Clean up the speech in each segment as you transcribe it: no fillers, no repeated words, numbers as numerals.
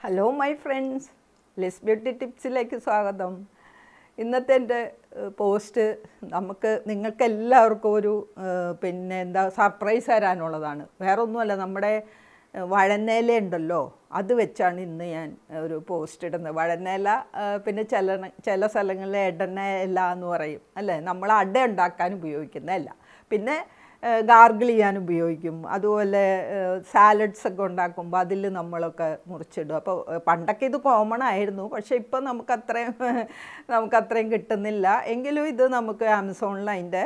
Hello my friends, ലെസ് beauty ടിപ്സിലേക്ക് സ്വാഗതം. ഇന്നത്തെ എൻ്റെ പോസ്റ്റ് നിങ്ങൾക്ക് എല്ലാവർക്കും ഒരു സർപ്രൈസ് തരാനുള്ളതാണ്. വേറെ ഒന്നുമല്ല, നമ്മുടെ വഴനേല ഉണ്ടല്ലോ, അത് വെച്ചാണ് ഇന്ന് ഞാൻ ഒരു പോസ്റ്റ് ഇടുന്നത്. വഴനേല പിന്നെ ചില സ്ഥലങ്ങളിൽ എടനേല എന്ന് പറയും അല്ലേ, നമ്മൾ അട ഉണ്ടാക്കാൻ ഉപയോഗിക്കുന്നതല്ല. പിന്നെ ഗാർഗിൾ ചെയ്യാൻ ഉപയോഗിക്കും. അതുപോലെ സാലഡ്സൊക്കെ ഉണ്ടാക്കുമ്പോൾ അതിൽ നമ്മളൊക്കെ മുറിച്ചിടും. അപ്പോൾ പണ്ടൊക്കെ ഇത് കോമൺ ആയിരുന്നു, പക്ഷേ ഇപ്പം നമുക്കത്രയും കിട്ടുന്നില്ല. എങ്കിലും ഇത് നമുക്ക് ആമസോണിൽ അതിൻ്റെ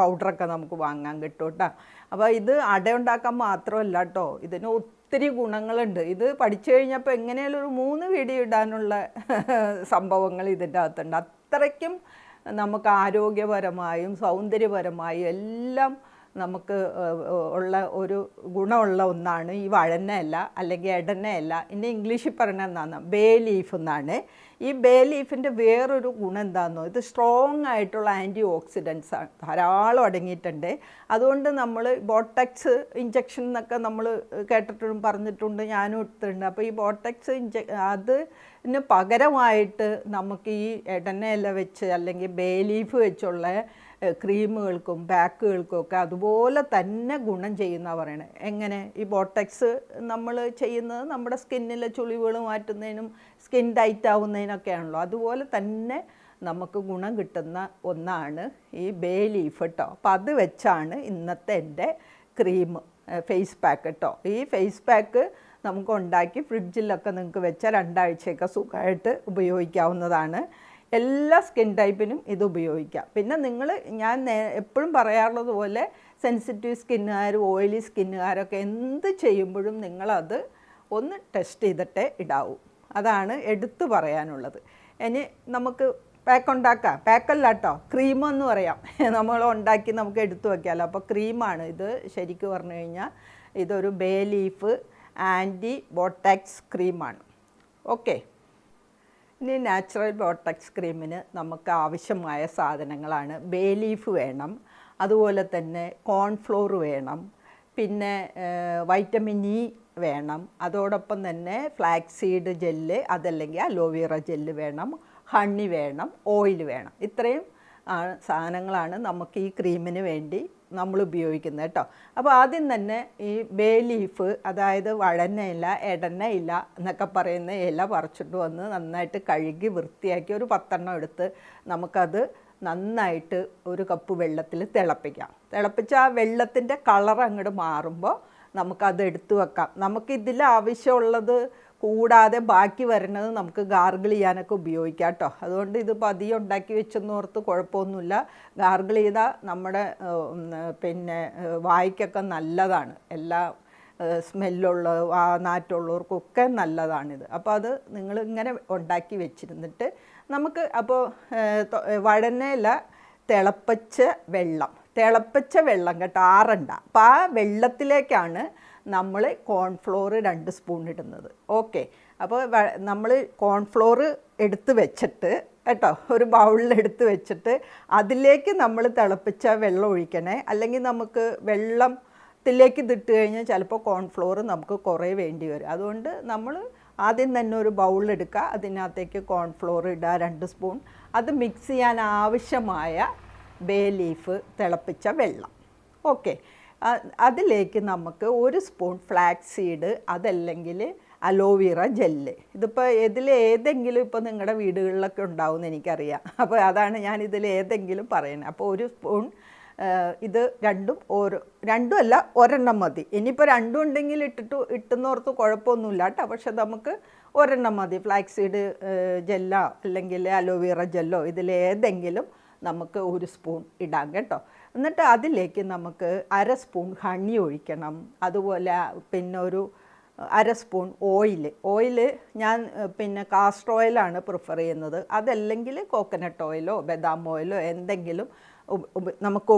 പൗഡറൊക്കെ നമുക്ക് വാങ്ങാൻ കിട്ടും കേട്ടോ. അപ്പോൾ ഇത് അട ഉണ്ടാക്കാൻ മാത്രമല്ല കേട്ടോ, ഇതിന് ഒത്തിരി ഗുണങ്ങളുണ്ട്. ഇത് പഠിച്ചു കഴിഞ്ഞപ്പോൾ എങ്ങനെയാലും ഒരു 3 വീഡിയോ ഇടാനുള്ള സംഭവങ്ങൾ ഇതിൻ്റെ അകത്തുണ്ട്. അത്രയ്ക്കും നമുക്ക് ആരോഗ്യപരമായും സൗന്ദര്യപരമായും എല്ലാം നമുക്ക് ഉള്ള ഒരു ഗുണമുള്ള ഒന്നാണ് ഈ വഴനയില അല്ലെങ്കിൽ എടനയില. ഇനി ഇംഗ്ലീഷിൽ പറഞ്ഞാൽ എന്താണ്, ബേ ലീഫ് എന്നാണ്. ഈ ബേ ലീഫിൻ്റെ വേറൊരു ഗുണം എന്താണെന്നോ, ഇത് സ്ട്രോങ് ആയിട്ടുള്ള ആൻറ്റി ഓക്സിഡൻസ് ആണ്, ധാരാളം അടങ്ങിയിട്ടുണ്ട്. അതുകൊണ്ട് നമ്മൾ ബോട്ടക്സ് ഇഞ്ചക്ഷൻ എന്നൊക്കെ നമ്മൾ കേട്ടിട്ടും പറഞ്ഞിട്ടുണ്ട്, ഞാനും എടുത്തിട്ടുണ്ട്. അപ്പോൾ ഈ ബോട്ടക്സ് അതിന് പകരമായിട്ട് നമുക്ക് ഈ എടനയില വെച്ച് അല്ലെങ്കിൽ ബേ ലീഫ് വെച്ചുള്ള ക്രീമുകൾക്കും പാക്കുകൾക്കും ഒക്കെ അതുപോലെ തന്നെ ഗുണം ചെയ്യുന്നതാണ് പറയണത്. എങ്ങനെ? ഈ ബോട്ടക്സ് നമ്മൾ ചെയ്യുന്നത് നമ്മുടെ സ്കിന്നിലെ ചുളിവുകൾ മാറ്റുന്നതിനും സ്കിൻ ടൈറ്റ് ആവുന്നതിനൊക്കെയാണല്ലോ, അതുപോലെ തന്നെ നമുക്ക് ഗുണം കിട്ടുന്ന ഒന്നാണ് ഈ ബേ ലീഫ് കേട്ടോ. അപ്പം അത് വെച്ചാണ് ഇന്നത്തെ എൻ്റെ ക്രീം ഫേസ് പാക്ക് കേട്ടോ. ഈ ഫേസ് പാക്ക് നമുക്ക് ഉണ്ടാക്കി ഫ്രിഡ്ജിലൊക്കെ നിങ്ങൾക്ക് വെച്ചാൽ 2 ആഴ്ചയൊക്കെ സുഖമായിട്ട് ഉപയോഗിക്കാവുന്നതാണ്. എല്ലാ സ്കിൻ ടൈപ്പിനും ഇത് ഉപയോഗിക്കാം. പിന്നെ ഞാൻ എപ്പോഴും പറയാറുള്ളത് പോലെ സെൻസിറ്റീവ് സ്കിന്നുകാരും ഓയിലി സ്കിന്നുകാരൊക്കെ എന്ത് ചെയ്യുമ്പോഴും നിങ്ങളത് ഒന്ന് ടെസ്റ്റ് ചെയ്തിട്ടേ ഇടാവൂ. അതാണ് എടുത്തു പറയാനുള്ളത്. ഇനി നമുക്ക് പാക്ക് ഉണ്ടാക്കാം. പാക്കല്ല കേട്ടോ, ക്രീമെന്ന് പറയാം. നമ്മൾ ഉണ്ടാക്കി നമുക്ക് എടുത്തു വയ്ക്കാമല്ലോ. അപ്പോൾ ക്രീമാണ് ഇത്. ശരിക്കും പറഞ്ഞു കഴിഞ്ഞാൽ ഇതൊരു ബേ ലീഫ് ആൻറ്റി ബോട്ടക്സ് ക്രീമാണ്. ഓക്കെ, ഇനി നാച്ചുറൽ ബോട്ടക്സ് ക്രീമിന് നമുക്ക് ആവശ്യമായ സാധനങ്ങളാണ്: ബേ ലീഫ് വേണം, അതുപോലെ തന്നെ കോൺഫ്ലോർ വേണം, പിന്നെ വൈറ്റമിൻ ഇ വേണം, അതോടൊപ്പം തന്നെ ഫ്ലാക്സ് സീഡ് ജെല്ല് അതല്ലെങ്കിൽ അലോവേറ ജെല്ല് വേണം, ഹണി വേണം, ഓയിൽ വേണം. ഇത്രയും സാധനങ്ങളാണ് നമുക്ക് ഈ ക്രീമിന് വേണ്ടി നമ്മൾ ഉപയോഗിക്കുന്നത് കേട്ടോ. അപ്പോൾ ആദ്യം തന്നെ ഈ ബേ ലീഫ്, അതായത് വഴനയില, എടനയില എന്നൊക്കെ പറയുന്ന ഇല പറിച്ചിട്ട് വന്ന് നന്നായിട്ട് കഴുകി വൃത്തിയാക്കി ഒരു 10 എടുത്ത് നമുക്കത് നന്നായിട്ട് ഒരു കപ്പ് വെള്ളത്തിൽ തിളപ്പിക്കാം. തിളപ്പിച്ച് ആ വെള്ളത്തിൻ്റെ കളർ അങ്ങോട്ട് മാറുമ്പോൾ നമുക്കത് എടുത്തു വെക്കാം. നമുക്കിതിൽ ആവശ്യമുള്ളത് കൂടാതെ ബാക്കി വരുന്നത് നമുക്ക് ഗാർഗിൾ ചെയ്യാനൊക്കെ ഉപയോഗിക്കാം കേട്ടോ. അതുകൊണ്ട് ഇത് പതിയെ ഉണ്ടാക്കി വെച്ചെന്നോർത്ത് കുഴപ്പമൊന്നുമില്ല. ഗാർഗിൾ ചെയ്താൽ നമ്മുടെ വായ്ക്കൊക്കെ നല്ലതാണ്. എല്ലാ സ്മെല്ലുള്ള നാറ്റുള്ളവർക്കൊക്കെ നല്ലതാണിത്. അപ്പോൾ അത് നിങ്ങൾ ഇങ്ങനെ ഉണ്ടാക്കി വെച്ചിരുന്നിട്ട് നമുക്ക് വഴനയില തിളപ്പിച്ച വെള്ളം കേട്ടോ, ആറണ്ട. അപ്പോൾ ആ വെള്ളത്തിലേക്കാണ് നമ്മൾ കോൺഫ്ലോർ 2 സ്പൂൺ ഇടുന്നത്. ഓക്കെ, അപ്പോൾ നമ്മൾ കോൺഫ്ലോർ എടുത്ത് വെച്ചിട്ട് കേട്ടോ, ഒരു ബൗളിൽ എടുത്ത് വെച്ചിട്ട് അതിലേക്ക് നമ്മൾ തിളപ്പിച്ച വെള്ളം ഒഴിക്കണേ. അല്ലെങ്കിൽ നമുക്ക് വെള്ളത്തിലേക്ക് ഇതിട്ട് കഴിഞ്ഞാൽ ചിലപ്പോൾ കോൺഫ്ലോർ നമുക്ക് കുറേ വേണ്ടി വരും. അതുകൊണ്ട് നമ്മൾ ആദ്യം തന്നെ ഒരു ബൗളെടുക്കുക, അതിനകത്തേക്ക് കോൺഫ്ലോർ ഇടുക 2 സ്പൂൺ. അത് മിക്സ് ചെയ്യാൻ ആവശ്യമായ ബേ ലീഫ് തിളപ്പിച്ച വെള്ളം. ഓക്കെ, അതിലേക്ക് നമുക്ക് 1 സ്പൂൺ ഫ്ലാക്സ് സീഡ് അതല്ലെങ്കിൽ അലോവേറ ജെല്ല്. ഇതിപ്പോൾ ഏതെങ്കിലും ഇപ്പോൾ നിങ്ങളുടെ വീടുകളിലൊക്കെ ഉണ്ടാവുമെന്ന് എനിക്കറിയാം. അപ്പോൾ അതാണ് ഞാൻ ഏതെങ്കിലും പറയുന്നത്. അപ്പോൾ 1 സ്പൂൺ ഇത് രണ്ടും അല്ല, 1 മതി. ഇനിയിപ്പോൾ 2 ഉണ്ടെങ്കിൽ ഇട്ടെന്നോർത്ത് കുഴപ്പമൊന്നുമില്ല കേട്ടോ. പക്ഷെ നമുക്ക് 1 മതി. ഫ്ലാക്സ് സീഡ് ജെല്ലോ അല്ലെങ്കിൽ അലോവേറ ജെല്ലോ ഇതിലേതെങ്കിലും നമുക്ക് 1 സ്പൂൺ ഇടാം കേട്ടോ. എന്നിട്ട് അതിലേക്ക് നമുക്ക് 1/2 സ്പൂൺ ഹണി ഒഴിക്കണം. അതുപോലെ പിന്നെ ഒരു 1/2 സ്പൂൺ ഓയിൽ ഞാൻ കാസ്റ്റർ ഓയിലാണ് പ്രിഫർ ചെയ്യുന്നത്. അതല്ലെങ്കിൽ കോക്കനട്ട് ഓയിലോ ബദാം ഓയിലോ എന്തെങ്കിലും നമുക്ക്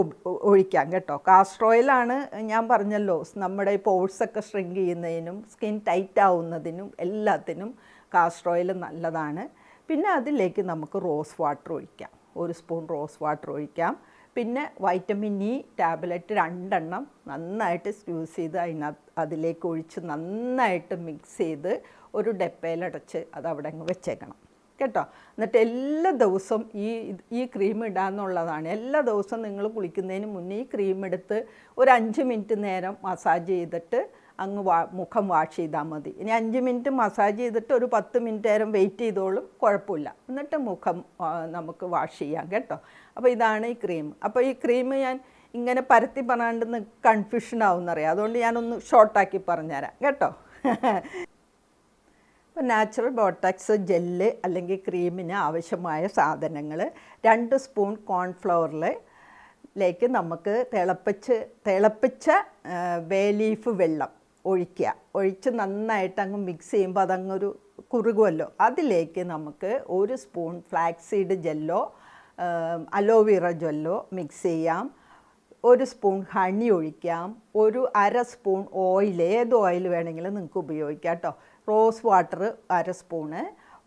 ഒഴിക്കാം കേട്ടോ. കാസ്റ്റർ ഓയിലാണ് ഞാൻ പറഞ്ഞല്ലോ, നമ്മുടെ ഈ പോഴ്സൊക്കെ ഷ്രിങ്ക് ചെയ്യുന്നതിനും സ്കിൻ ടൈറ്റ് ആവുന്നതിനും എല്ലാത്തിനും കാസ്റ്റർ ഓയിൽ നല്ലതാണ്. പിന്നെ അതിലേക്ക് നമുക്ക് റോസ് വാട്ടർ ഒഴിക്കാം. 1 സ്പൂൺ റോസ് വാട്ടർ ഒഴിക്കാം. പിന്നെ വൈറ്റമിൻ ഇ ടാബ്ലറ്റ് 2 നന്നായിട്ട് സ്ക്യൂസ് ചെയ്ത് അതിലേക്ക് ഒഴിച്ച് നന്നായിട്ട് മിക്സ് ചെയ്ത് ഒരു ഡപ്പയിലടച്ച് അത് അവിടെ അങ്ങ് വെച്ചേക്കണം കേട്ടോ. എന്നിട്ട് എല്ലാ ദിവസവും ഈ ക്രീം ഇടാന്നുള്ളതാണ്. എല്ലാ ദിവസവും നിങ്ങൾ കുളിക്കുന്നതിന് മുന്നേ ഈ ക്രീം എടുത്ത് ഒരു 5 മിനിറ്റ് നേരം മസാജ് ചെയ്തിട്ട് അങ്ങ് മുഖം വാഷ് ചെയ്താൽ മതി. ഇനി 5 മിനിറ്റ് മസാജ് ചെയ്തിട്ട് ഒരു 10 മിനിറ്റ് നേരം വെയിറ്റ് ചെയ്തോളും, കുഴപ്പമില്ല. എന്നിട്ട് മുഖം നമുക്ക് വാഷ് ചെയ്യാം കേട്ടോ. അപ്പോൾ ഇതാണ് ഈ ക്രീം. അപ്പോൾ ഈ ക്രീം ഞാൻ ഇങ്ങനെ പരത്തി പറയാണ്ട് കൺഫ്യൂഷൻ ആവുമെന്നറിയാം, അതുകൊണ്ട് ഞാനൊന്ന് ഷോർട്ടാക്കി പറഞ്ഞുതരാം കേട്ടോ. ഇപ്പോൾ നാച്ചുറൽ ബോട്ടക്സ് ജെല്ല് അല്ലെങ്കിൽ ക്രീമിന് ആവശ്യമായ സാധനങ്ങൾ 2 സ്പൂൺ കോൺഫ്ലവറിലേക്ക് നമുക്ക് തിളപ്പിച്ച ബേ ലീഫ് വെള്ളം ഒഴിച്ച് നന്നായിട്ട് അങ്ങ് മിക്സ് ചെയ്യുമ്പോൾ അതങ്ങൊരു കുറുകുമല്ലോ. അതിലേക്ക് നമുക്ക് 1 സ്പൂൺ ഫ്ലാക്സ് സീഡ് ജെല്ലോ അലോവേറ ജെല്ലോ മിക്സ് ചെയ്യാം. 1 സ്പൂൺ ഹണി ഒഴിക്കാം. 1/2 സ്പൂൺ ഓയിൽ, ഏത് ഓയിൽ വേണമെങ്കിലും നിങ്ങൾക്ക് ഉപയോഗിക്കാം കേട്ടോ. Rose water 1/2 spoon.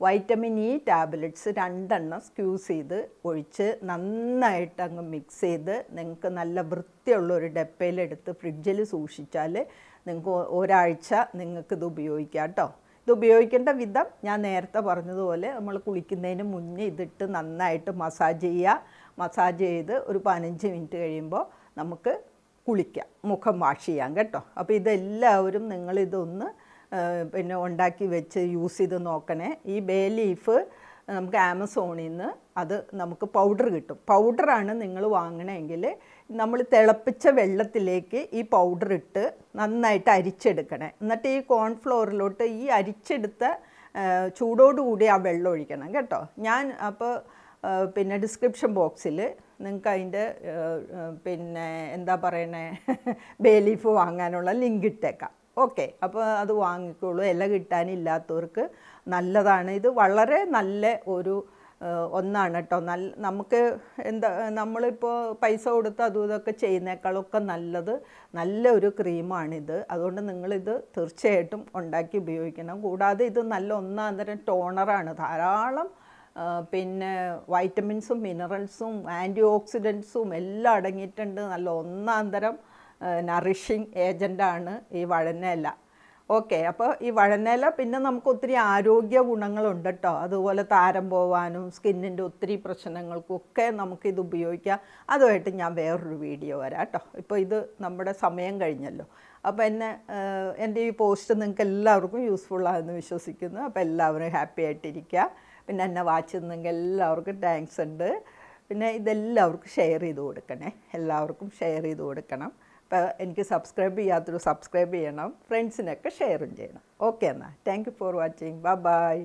Vitamin E tablets 2 squeeze ചെയ്ത് ഒഴിച്ച് നന്നായിട്ട് അങ്ങ് മിക്സ് ചെയ്ത് നിങ്ങൾക്ക് നല്ല വൃത്തിയുള്ള ഒരു ഡപ്പയിലെടുത്ത് ഫ്രിഡ്ജിൽ സൂക്ഷിച്ചാൽ നിങ്ങൾക്ക് ഒരാഴ്ച നിങ്ങൾക്കിത് ഉപയോഗിക്കാം കേട്ടോ. ഇത് ഉപയോഗിക്കേണ്ട വിധം ഞാൻ നേരത്തെ പറഞ്ഞതുപോലെ നമ്മൾ കുളിക്കുന്നതിന് മുന്നേ ഇതിട്ട് നന്നായിട്ട് മസാജ് ചെയ്ത് ഒരു 15 മിനിറ്റ് കഴിയുമ്പോൾ നമുക്ക് കുളിക്കാം, മുഖം വാഷ് ചെയ്യാം കേട്ടോ. അപ്പോൾ ഇതെല്ലാവരും നിങ്ങളിതൊന്ന് പിന്നെ ഉണ്ടാക്കി വെച്ച് യൂസ് ചെയ്ത് നോക്കണേ. ഈ ബേ ലീഫ് നമുക്ക് ആമസോണിൽ നിന്ന് അത് നമുക്ക് പൗഡർ കിട്ടും. പൗഡറാണ് നിങ്ങൾ വാങ്ങണമെങ്കിൽ നമ്മൾ തിളപ്പിച്ച വെള്ളത്തിലേക്ക് ഈ പൗഡർ ഇട്ട് നന്നായിട്ട് അരിച്ചെടുക്കണേ. എന്നിട്ട് ഈ കോൺഫ്ലോറിലോട്ട് ഈ അരിച്ചെടുത്ത ചൂടോടുകൂടി ആ വെള്ളം ഒഴിക്കണം കേട്ടോ. ഞാൻ അപ്പോൾ പിന്നെ ഡിസ്ക്രിപ്ഷൻ ബോക്സിൽ നിങ്ങൾക്ക് അതിൻ്റെ പിന്നെ എന്താ പറയണേ ബേ ലീഫ് വാങ്ങാനുള്ള ലിങ്ക് ഇട്ടേക്കാം. ഓക്കെ, അപ്പോൾ അത് വാങ്ങിക്കോളൂ. ഇല കിട്ടാനില്ലാത്തവർക്ക് നല്ലതാണ്. ഇത് വളരെ നല്ല ഒരു ഒന്നാണ് കേട്ടോ. നമുക്ക് നമ്മളിപ്പോൾ പൈസ കൊടുത്ത് അതും ഇതൊക്കെ ചെയ്യുന്നേക്കാളൊക്കെ നല്ല ഒരു ക്രീമാണിത്. അതുകൊണ്ട് നിങ്ങളിത് തീർച്ചയായിട്ടും ഉണ്ടാക്കി ഉപയോഗിക്കണം. കൂടാതെ ഇത് നല്ല ഒന്നാന്തരം ടോണറാണ്. ധാരാളം പിന്നെ വൈറ്റമിൻസും മിനറൽസും ആൻറ്റി ഓക്സിഡൻസും എല്ലാം അടങ്ങിയിട്ടുണ്ട്. നല്ല ഒന്നാന്തരം നറിഷിങ് ഏജൻ്റാണ് ഈ വഴനയില. ഓക്കെ, അപ്പോൾ ഈ വഴനയില പിന്നെ നമുക്ക് ഒത്തിരി ആരോഗ്യ ഗുണങ്ങളുണ്ട് കേട്ടോ. അതുപോലെ താരം പോവാനും സ്കിന്നിൻ്റെ ഒത്തിരി പ്രശ്നങ്ങൾക്കൊക്കെ നമുക്കിത് ഉപയോഗിക്കാം. അതുമായിട്ട് ഞാൻ വേറൊരു വീഡിയോ വരാം കേട്ടോ. ഇപ്പോൾ ഇത് നമ്മുടെ സമയം കഴിഞ്ഞല്ലോ. അപ്പോൾ എൻ്റെ ഈ പോസ്റ്റ് നിങ്ങൾക്ക് എല്ലാവർക്കും യൂസ്ഫുള്ളാണെന്ന് വിശ്വസിക്കുന്നു. അപ്പോൾ എല്ലാവരും ഹാപ്പി ആയിട്ടിരിക്കുക. പിന്നെ എന്നെ വാച്ച് ചെയ്യുന്നെങ്കിൽ എല്ലാവർക്കും താങ്ക്സ് ഉണ്ട്. പിന്നെ ഇതെല്ലാവർക്കും ഷെയർ ചെയ്ത് കൊടുക്കണേ. എല്ലാവർക്കും ഷെയർ ചെയ്ത് കൊടുക്കണം. അപ്പോൾ എനിക്ക് സബ്സ്ക്രൈബ് ചെയ്യാത്തൊരു സബ്സ്ക്രൈബ് ചെയ്യണം, ഫ്രണ്ട്സിനൊക്കെ ഷെയറും ചെയ്യണം. ഓക്കെ എന്നാൽ thank you for watching. By.